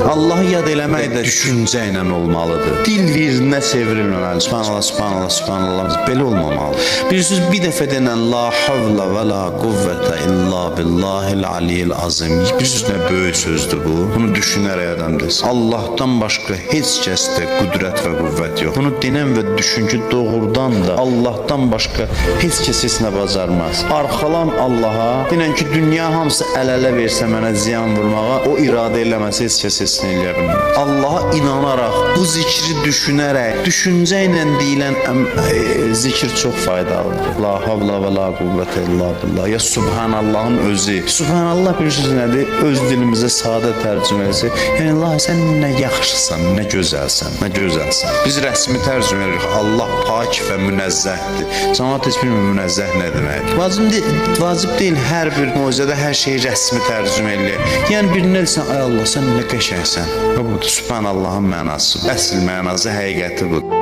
Allahı yad eləmək də düşüncə ilə olmalıdır. Dil virinə çevrilməməli. Subhanallah, subhanallah, subhanallah. Belə olmamalıdır. Bilirsiniz, bir dəfə denən la havla və la quvvətə illa billahil aliyyil azim. Bilirsiniz, nə böyük sözdür bu? Bunu düşünərək adam desin. Allahdan başqa heç kəsdə qüdrət və qüvvət yox. Bunu denən və düşün ki, doğrudan da Allahdan başqa heç kəs heç nə bacarmaz. Arxalan Allaha, denən ki, dünya hamısı əl-ələ versə mənə ziyan vurmağa, o iradə eləməsə heç kəs heç nə eləyə bilmir. Allaha inanaraq, bu zikri düşünərək, düşüncə ilə deyilən zikir çox faydalıdır. La havla və la quvvətə illa billah. Ya Subhanallahın özü. Subhanallah bilirsiniz nədir? Öz dilimizə sadə tərcümə etsə, yəni Allah sən nə yaxşısan, nə gözəlsən, nə gözəlsən. Biz rəsmi tərcümə edirik. Allah pak və münezzəhdir. Cəmaət heç bilmir münezzəh nə deməkdir. Vacib deyil hər bir mövzuda hər şeyi rəsmi tərcümə eləyək. Yəni birinə desən, ay Allah sən nə qəşəngsən. Və budur Subhanallahın mənası. Əsl mənası, həqiqəti budur.